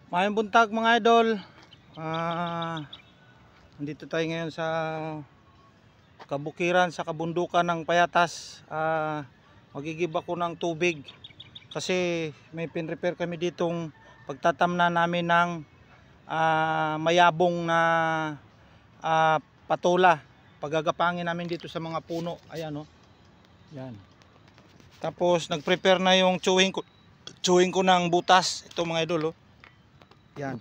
Mayang buntag mga idol. Nandito tayo ngayon sa kabukiran, sa kabundukan ng Payatas. Magigib ako ng tubig kasi may pin-repair kami ditong pagtatamna namin ng mayabong na patola. Paggagapangin namin dito sa mga puno. Ayan o. Yan. Tapos nag-prepare na yung chewing ko ng butas. Ito mga idol o. Yan.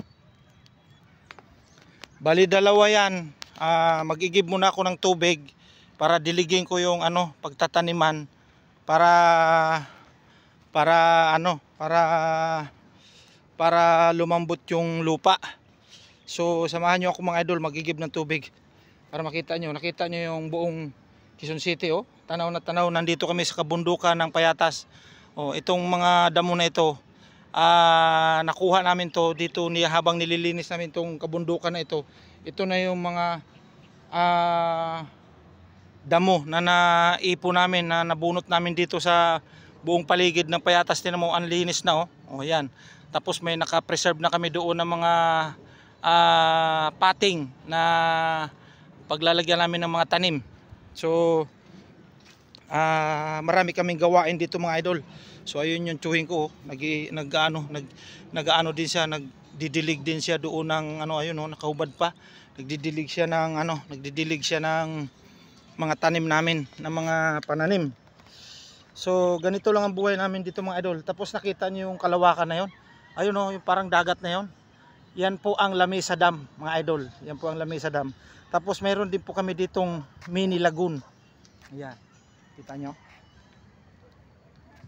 Bali dalawa yan. Mag-igib muna ako ng tubig para diligin ko yung pagtataniman para lumambot yung lupa. So samahan niyo ako mga idol, mag-igib ng tubig para makita niyo, nakita niyo yung buong Quezon City oh. Tanaw na tanaw, nandito kami sa kabundukan ng Payatas. Oh, itong mga damo na ito nakuha namin to dito habang nililinis namin tong kabundukan na ito. Ito na yung mga damo na naipo namin, na nabunot namin dito sa buong paligid ng Payatas. Tinan mo, ang linis na oh. Oh, yan. Tapos may naka-preserve na kami doon ng mga pating na paglalagyan namin ng mga tanim. So marami kaming gawain dito mga idol. So ayun yung chewing ko, nag-ano din siya, nagdidilig din siya doon ng ayun oh, nakahubad pa. Nagdidilig siya ng mga tanim namin, ng mga pananim. So ganito lang ang buhay namin dito mga idol. Tapos nakita niyo yung kalawakan na yon. Ayun oh, yung parang dagat na yon. Yan po ang Lamesa Dam mga idol. Yan po ang Lamesa Dam. Tapos mayroon din po kami ditong mini lagoon. Ayan. Kita nyo?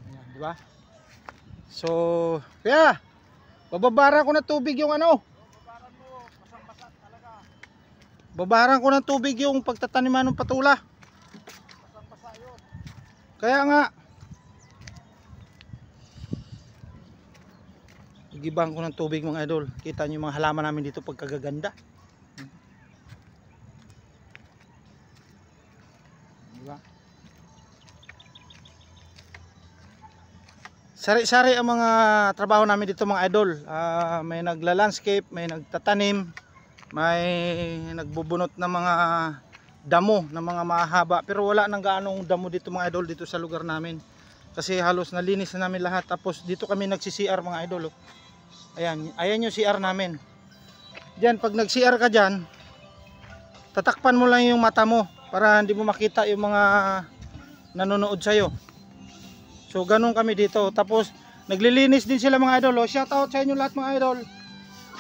Ayan, di ba? So, kaya bababaran ko ng tubig yung Babaran mo, basang-basa talaga. babaran ko ng tubig yung pagtataniman ng patula. Basang-basa yun. Kaya nga igibang ko ng tubig mga idol. Kita nyo yung mga halaman namin dito pagkagaganda. Diba? Sari-sari ang mga trabaho namin dito mga idol. May nagla-landscape, may nagtatanim, may nagbubunot ng mga damo, ng mga mahaba. Pero wala nang gaanong damo dito mga idol, dito sa lugar namin. Kasi halos nalinis na namin lahat. Tapos dito kami nagsi-CR mga idol. Oh. Ayan yung CR namin. Diyan, pag nag-CR ka dyan, tatakpan mo lang yung mata mo para hindi mo makita yung mga nanonood sa'yo. So ganun kami dito. Tapos naglilinis din sila mga idol. Oh. Shout out sa inyo lahat mga idol.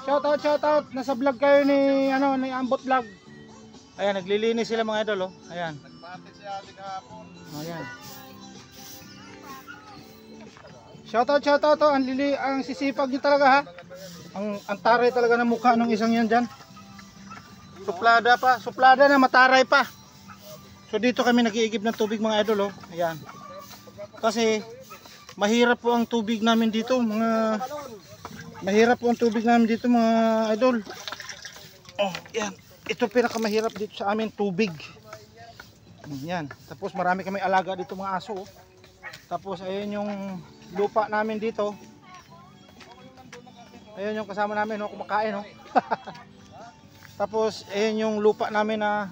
Shout out. Nasa vlog kayo ni ni Ambot Vlog. Ayan, naglilinis sila mga idol. Oh. Ayan. Nagpati siya din kahapon. Ayan. Shout out. Oh. Ang sisipag niyo talaga ha. Ang taray talaga ng mukha ng isang yan dyan. Suplada na, mataray pa. So dito kami nag-iigib ng tubig mga idol. Oh. Ayan. Kasi mahirap po ang tubig namin dito mga idol. Oh, yan. Ito pinakamahirap dito sa amin, tubig. Yan. Tapos marami kami alaga dito mga aso. Oh. Tapos ayun yung lupa namin dito. Ayun yung kasama namin, oh, kumakain, oh. Tapos ayun yung lupa namin na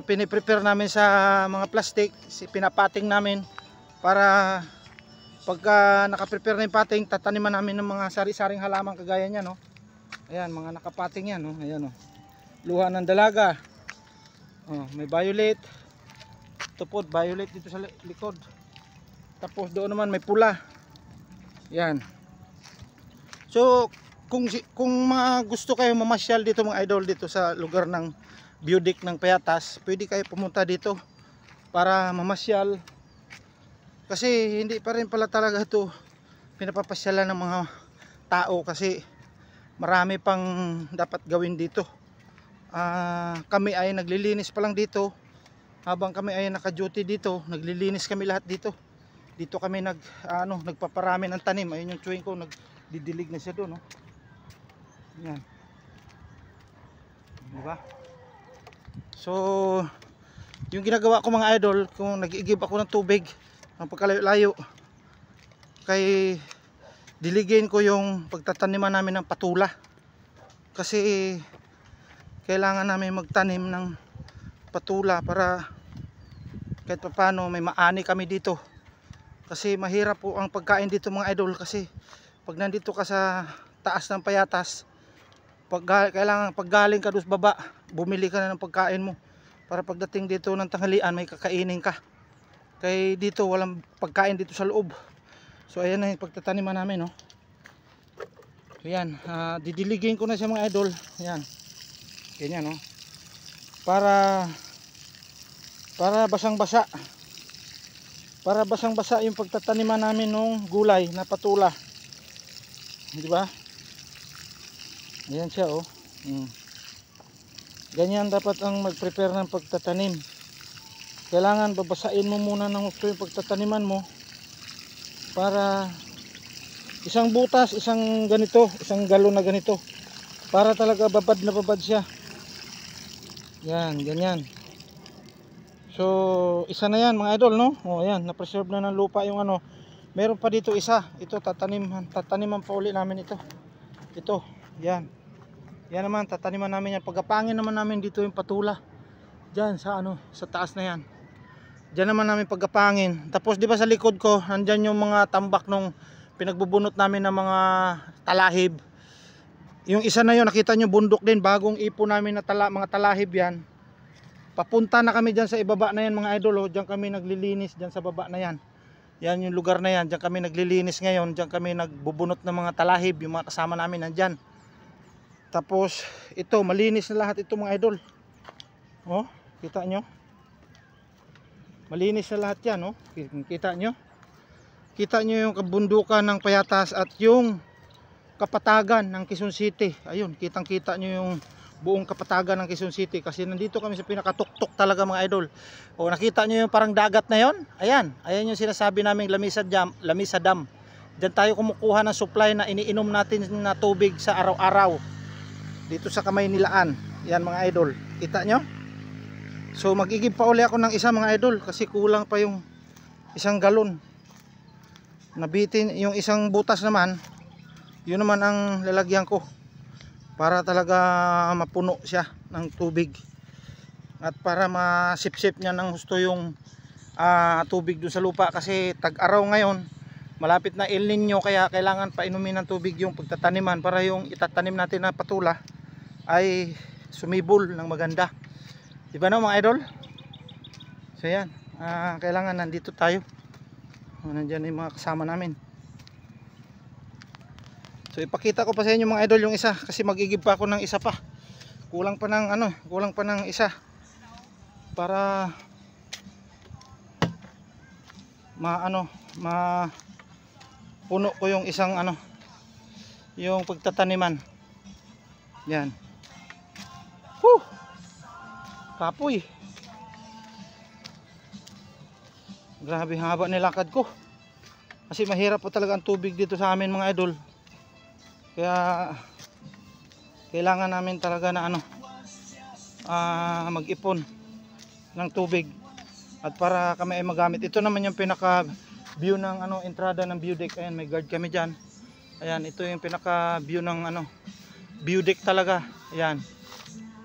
piniprepare namin sa mga plastic, pinapating namin para pagka nakaprepare na yung pating, tataniman namin ng mga sari-saring halaman kagaya niyan, no? Ayan, mga nakapating yan, no? Ayan, no? Luha ng dalaga. Oh, may violet. Tupod, violet dito sa likod. Tapos doon naman may pula. Yan. So kung mga gusto kayo mamasyal dito mga idol, dito sa lugar ng Beaudic ng Payatas, pwede kayo pumunta dito para mamasyal. Kasi hindi pa rin pala talaga ito pinapapasyalan ng mga tao kasi marami pang dapat gawin dito. Kami ay naglilinis pa lang dito. Habang kami ay naka-duty dito, naglilinis kami lahat dito. Dito kami nagpaparami ng tanim. Ayun yung chewing ko, nagdidilig na siya doon, no? Yan. Diba? So yung ginagawa ko mga idol, kung nag-iigib ako ng tubig ng pagkalayo-layo kay diligin ko yung pagtataniman namin ng patula. Kasi kailangan namin magtanim ng patula para kahit paano may maani kami dito. Kasi mahirap po ang pagkain dito mga idol, kasi pag nandito ka sa taas ng Payatas, kailangan pag galing ka doon sa baba, bumili ka na ng pagkain mo para pagdating dito ng tanghalian may kakainin ka. Kaya dito walang pagkain dito sa loob. So ayan na yung pagtataniman namin, no. Ayan, didiligin ko na siya mga idol. Ayan, ganyan, no, para basang-basa, para basang-basa yung pagtataniman namin ng gulay na patula, di ba? Ayan siya, oh. Ganyan dapat ang mag-prepare ng pagtatanim. Kailangan babasain mo muna ng gusto yung pagtataniman mo para isang butas, isang ganito, isang galon na ganito, para talaga babad na babad siya. Yan, ganyan. So, isa na yan mga idol, no? O, ayan, na-preserve na ng lupa yung ano. Meron pa dito isa. Ito, tataniman pa uli namin ito. Ito, yan. Yan naman, tataniman namin yan. Pagkapangin naman namin dito yung patula. Diyan, sa ano, sa taas na yan. Diyan naman namin pagkapangin. Tapos, di ba sa likod ko, nandyan yung mga tambak nung pinagbubunot namin ng mga talahib. Yung isa na yun, nakita nyo, bundok din. Bagong ipo namin na mga talahib yan. Papunta na kami dyan sa ibaba na yan mga idol, oh. Diyan kami naglilinis dyan sa baba na yan. Yan yung lugar na yan. Diyan kami naglilinis ngayon. Diyan kami nagbubunot ng mga talahib. Yung mga kasama namin nandyan. Tapos ito, malinis na lahat ito mga idol. Oh, kita nyo? Malinis na lahat yan, oh. Kita nyo? Kita nyo yung kabundukan ng Payatas at yung kapatagan ng Quezon City. Ayun, kitang kita nyo yung buong kapatagan ng Quezon City, kasi nandito kami sa pinakatuktok talaga mga idol. O nakita nyo yung parang dagat na yon? Ayan, ayan yung sinasabi naming Lamisa Dam. Diyan tayo kumukuha ng supply na iniinom natin na tubig sa araw-araw dito sa Kamaynilaan. Yan mga idol, kita nyo? So magigib pa uli ako ng isa mga idol, kasi kulang pa yung isang galon. Nabitin yung isang butas naman, yun naman ang lalagyan ko para talaga mapuno siya ng tubig at para masipsip niya ng gusto yung tubig dun sa lupa, kasi tag-araw ngayon, malapit na El Nino, kaya kailangan painumin ng tubig yung pagtataniman para yung itatanim natin na patula ay sumibol ng maganda, diba no mga idol? So yan, kailangan nandito tayo. Nandyan yung mga kasama namin. So ipakita ko pa sa inyo mga idol yung isa, kasi magigib pa ako ng isa pa. Kulang pa ng ano, kulang pa ng isa para puno ko yung isang ano, yung pagtataniman. Yan. Whew! Kapoy. Grabe haba nilakad ko. Kasi mahirap po talaga ang tubig dito sa amin mga idol. Kaya kailangan namin talaga na ano, mag-ipon ng tubig at para kami ay magamit. Ito naman yung pinaka view ng ano, entrada ng view deck. Ayan, may guard kami diyan. Ayan, ito yung pinaka view ng ano, view deck talaga. Ayan.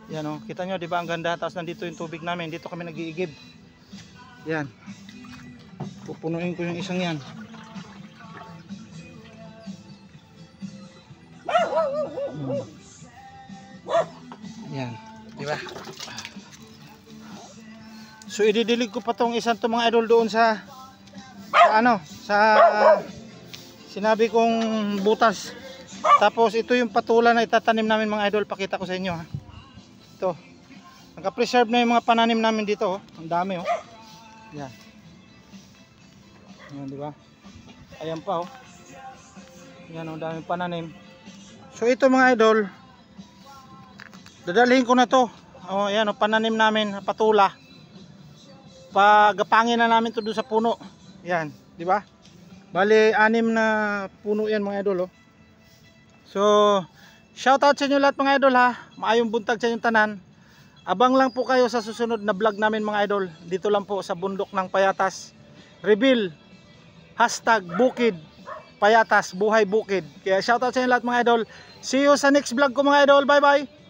Yan, oh, kita nyo, di ba ang ganda? Tapos nandito yung tubig namin. Dito kami nag-iigib. Yan. Pupunuin ko yung isang yan. Yan, di ba? So ididilig ko pa tong isang to mga idol doon sa ano, sa sinabi kong butas. Tapos ito yung patula na itatanim namin mga idol, pakita ko sa inyo ha. Ito. Naka-preserve na yung mga pananim namin dito, oh. Ang dami, oh. Yan. Yan, di ba? Ayan pa, oh. Yan, oh, daming pananim. So ito mga idol, dadalhin ko na to. Oh, ayan, oh, pananim namin, patula. Pagapangin na namin to doon sa puno. Yan, di ba? Bali, 6 na puno yan mga idol, oh. So, shoutout sa inyo lahat mga idol ha. Maayong buntag sa inyong tanan. Abang lang po kayo sa susunod na vlog namin mga idol. Dito lang po sa bundok ng Payatas. Reveal #Bukid Payatas, Buhay Bukid. Kaya shoutout sa inyo lahat mga idol. See you sa next vlog ko mga idol. Bye bye.